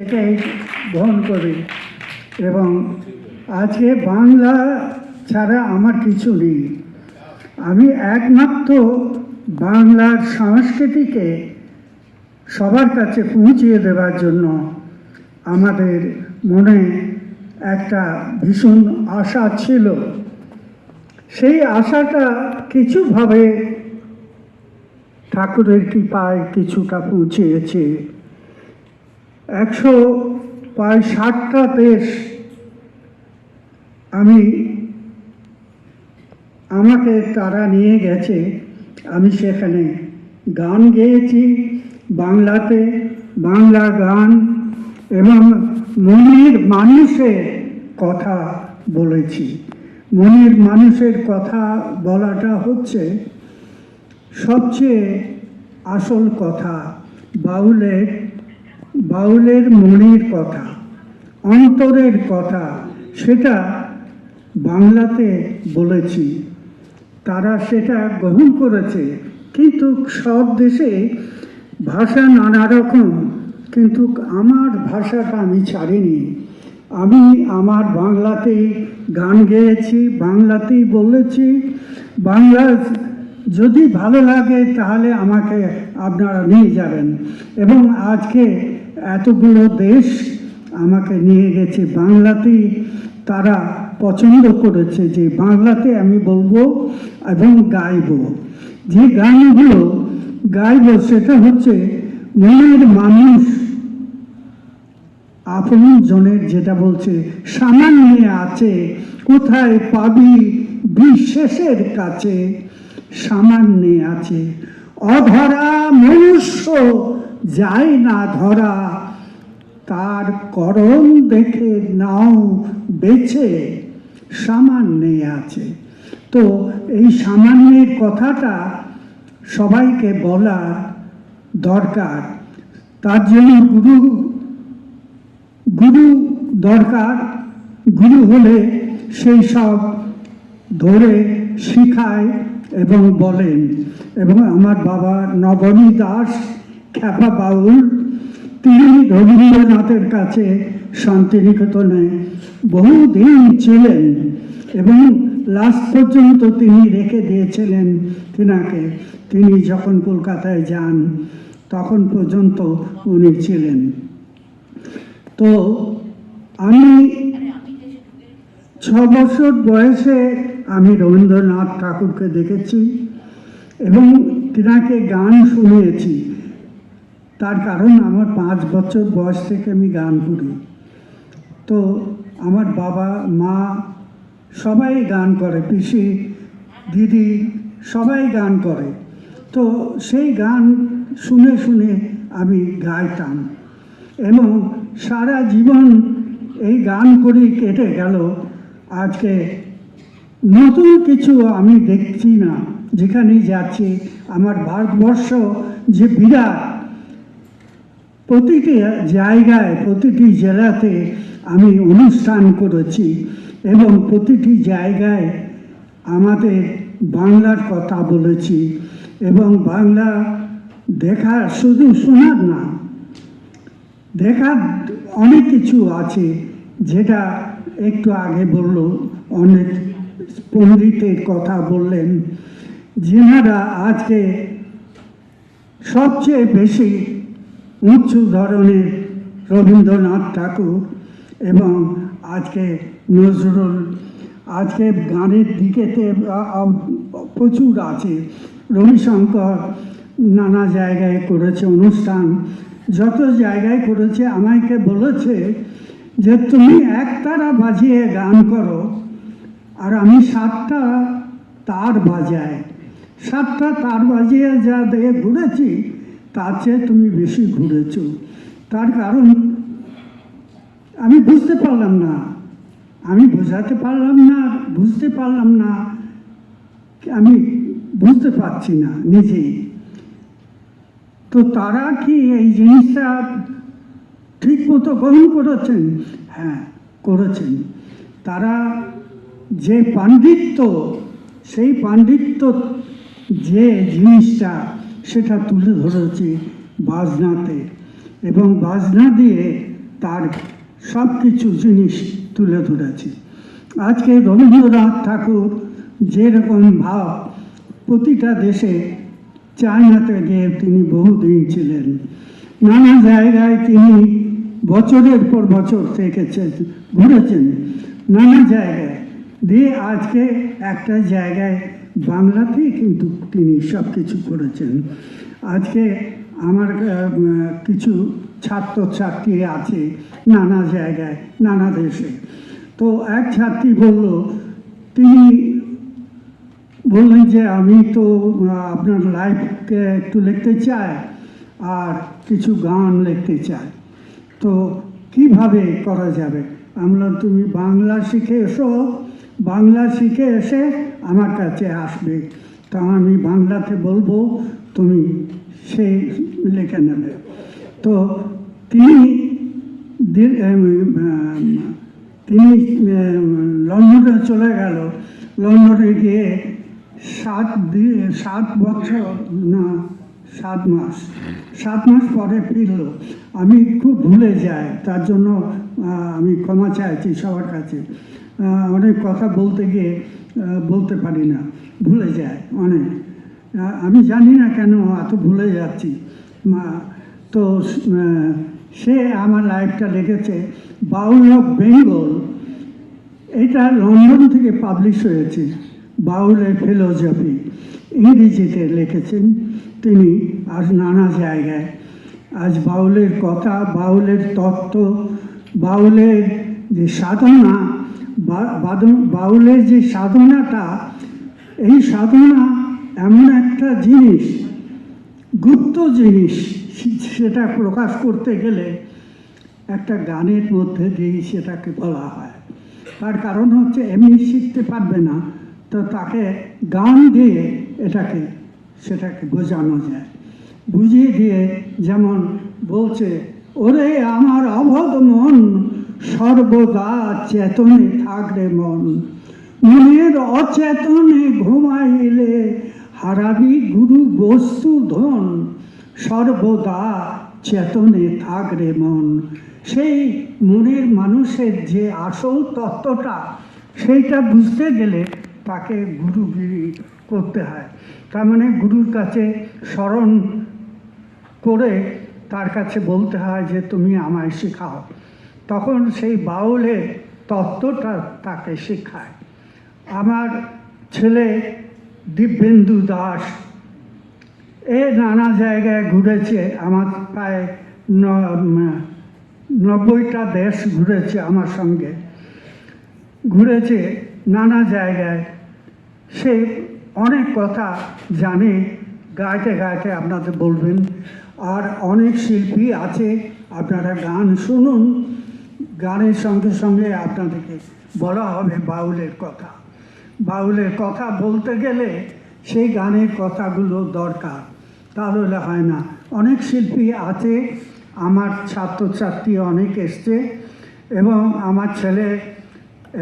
এটাই গ্রহণ করি এবং আজকে বাংলা ছাড়া আমার কিছু নেই। আমি একমাত্র বাংলার সংস্কৃতিকে সবার কাছে পৌঁছিয়ে দেওয়ার জন্য আমাদের মনে একটা ভীষণ আশা ছিল। সেই আশাটা কিছুভাবে ঠাকুরের কৃপায় কিছুটা পৌঁছেছে। 160টা দেশ আমাকে তারা নিয়ে গেছে। আমি সেখানে গান গেয়েছি বাংলাতে, বাংলা গান, এবং মনের মানুষের কথা বলেছি। মনের মানুষের কথা বলাটা হচ্ছে সবচেয়ে আসল কথা। বাউলের মনের কথা, অন্তরের কথা, সেটা বাংলাতে বলেছি। তারা সেটা গ্রহণ করেছে, কিন্তু সব দেশে ভাষা নানা রকম, কিন্তু আমার ভাষাটা আমি ছাড়িনি। আমি আমার বাংলাতেই গান গেয়েছি, বাংলাতেই বলেছি। বাংলা যদি ভালো লাগে তাহলে আমাকে আপনারা নিয়ে যাবেন। এবং আজকে এতগুলো দেশ আমাকে নিয়ে গেছে, বাংলাতেই তারা পছন্দ করেছে যে বাংলাতে আমি বলবো এবং গাইব। যে গানগুলো গাইব সেটা হচ্ছে মনের মানুষ, আপন জনের, যেটা বলছে সামান্যে আছে কোথায় পাবি বিশ্বাসের কাছে, সামান্যে আছে অধরা মনুষ্য যায় না ধরা, তার করণ দেখে নাও বেছে, সামান্যে আছে। তো এই সামান্যের কথাটা সবাইকে বলা দরকার। তার জন্য গুরু দরকার। গুরু হলে সেই সব ধরে শিখায় এবং বলেন। এবং আমার বাবা নবনী দাস খ্যাপা বাউল, তিনি রবীন্দ্রনাথের কাছে শান্তিনিকেতনে বহুদিন ছিলেন এবং লাস্ট পর্যন্ত তিনি রেখে দিয়েছিলেন তিনাকে। তিনি যখন কলকাতায় যান তখন পর্যন্ত উনি ছিলেন। তো আমি 6 বছর বয়সে আমি রবীন্দ্রনাথ ঠাকুরকে দেখেছি এবং তিনাকে গান শুনিয়েছি। তার কারণ আমার 5 বছর বয়স থেকে আমি গান করি। তো আমার বাবা মা সবাই গান করে, পিসি দিদি সবাই গান করে। তো সেই গান শুনে শুনে আমি গাইতাম এবং সারা জীবন এই গান করেই কেটে গেল। আজকে নতুন কিছু আমি দেখছি না। যেখানেই যাচ্ছি আমার ভারতবর্ষ যে বিরাট, প্রতিটি জায়গায় প্রতিটি জেলাতে আমি অনুষ্ঠান করেছি এবং প্রতিটি জায়গায় আমাদের বাংলার কথা বলেছি। এবং বাংলা দেখা, শুধু শোনার না, দেখার অনেক কিছু আছে। যেটা একটু আগে বলল, অনেক পণ্ডিতের কথা বললেন, যেনারা আজকে সবচেয়ে বেশি উঁচু ধরনের রবীন্দ্রনাথ ঠাকুর এবং আজকে নজরুল, আজকে গানের দিকেতে প্রচুর আছে। রবিশঙ্কর নানা জায়গায় করেছে অনুষ্ঠান, যত জায়গায় করেছে আমাকে বলেছে যে তুমি একতারা বাজিয়ে গান করো আর আমি 7টা তার বাজাই। 7টা তার বাজিয়ে যা দিয়ে ঘুরেছি তার চেয়ে তুমি বেশি ঘুরেছ। তার কারণ আমি বুঝতে পারলাম না, আমি বোঝাতে পারলাম না, বুঝতে পারলাম না, আমি বুঝতে পারছি না নিজেই। তো তারা কি এই জিনিসটা ঠিক মতো গ্রহণ করেছেন? হ্যাঁ, করেছেন। তারা যে পাণ্ডিত্য, সেই পাণ্ডিত্য যে জিনিসটা সেটা তুলে ধরেছে বাজনাতে, এবং বাজনা দিয়ে তার সব কিছু জিনিস তুলে ধরেছি। আজকে রবীন্দ্রনাথ ঠাকুর যেরকম ভাব, প্রতিটা দেশে, চায়নাতে গিয়ে তিনি বহুদিন ছিলেন, নানা জায়গায় তিনি বছরের পর বছর থেকেছেন, ঘুরেছেন নানা জায়গায়, দিয়ে আজকে একটা জায়গায় বাংলাতেই কিন্তু তিনি সব কিছু করেছেন। আজকে আমার কিছু ছাত্রছাত্রী আছে নানা জায়গায়, নানা দেশে। তো এক ছাত্রী তিনি বললেন যে আমি তো আপনার লাইফকে একটু লিখতে চাই আর কিছু গান লিখতে চাই, তো কিভাবে করা যাবে? আমি বললাম তুমি বাংলা শিখে এসো, বাংলা শিখে এসে আমার কাছে আসবে, তা আমি বাংলাতে বলবো, তুমি সে লিখে নেবে। তো তিনি লন্ডনে চলে গেল। লন্ডনে গিয়ে 7 বছর না 7 মাস পরে ফিরল। আমি খুব ভুলে যাই, তার জন্য আমি ক্ষমা চাইছি সবার কাছে। অনেক কথা বলতে গিয়ে বলতে পারি না, ভুলে যায় অনেক। আমি জানি না কেন এত ভুলে যাচ্ছি। তো সে আমার লাইফটা লিখেছে, বাউল অফ বেঙ্গল। এটা লন্ডন থেকে পাবলিশ হয়েছে, বাউলের ফিলোসফি, ইংরেজিতে লিখেছেন তিনি। আর নানা জায়গায় আজ বাউলের কথা, বাউলের তত্ত্ব, বাউলের যে সাধনা, বাউলের যে সাধনাটা, এই সাধনা এমন একটা জিনিস, গুপ্ত জিনিস, সেটা প্রকাশ করতে গেলে একটা গানের মধ্যে দিয়ে সেটাকে বলা হয়। তার কারণ হচ্ছে এমনি শিখতে পারবে না, তো তাকে গান দিয়ে সেটাকে বোঝানো যায়। বুঝিয়ে দিয়ে যেমন বলছে, ওরে আমার অবধ মন, সর্বদা চেতনে থাকরে মন, মনের অচেতনে ঘুমাইলে হারাবি গুরু বস্তু ধন, সর্বদা চেতনে থাকরে মন। সেই মনের মানুষের যে আসল তত্ত্বটা, সেইটা বুঝতে গেলে তাকে গুরুগিরি করতে হয়। তার মানে গুরুর কাছে স্মরণ করে তার কাছে বলতে হয় যে তুমি আমায় শেখাও, তখন সেই বাউলের তত্ত্বটা তাকে শেখায়। আমার ছেলে দিব্যেন্দু দাস নানা জায়গায় ঘুরেছে, আমার প্রায় 90টা দেশ ঘুরেছে, আমার সঙ্গে ঘুরেছে নানা জায়গায়। সে অনেক কথা জানে, গাইতে গাইতে আপনাদের বলবেন। আর অনেক শিল্পী আছে, আপনারা গান শুনুন, গানের সঙ্গে সঙ্গে আপনাদেরকে বলা হবে বাউলের কথা। বাউলের কথা বলতে গেলে সেই গানের কথাগুলো দরকার, তাহলে হয় না। অনেক শিল্পী আছে, আমার ছাত্রছাত্রী অনেক এসছে, এবং আমার ছেলে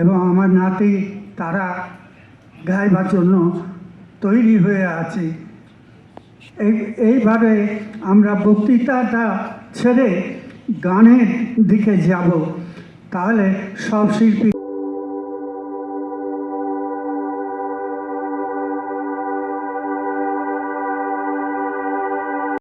এবং আমার নাতি, তারা গাইবার জন্য তৈরি হয়ে আছে। এইভাবে আমরা বক্তৃতাটা ছেড়ে গানের দিকে যাব, তাহলে সব শিল্পী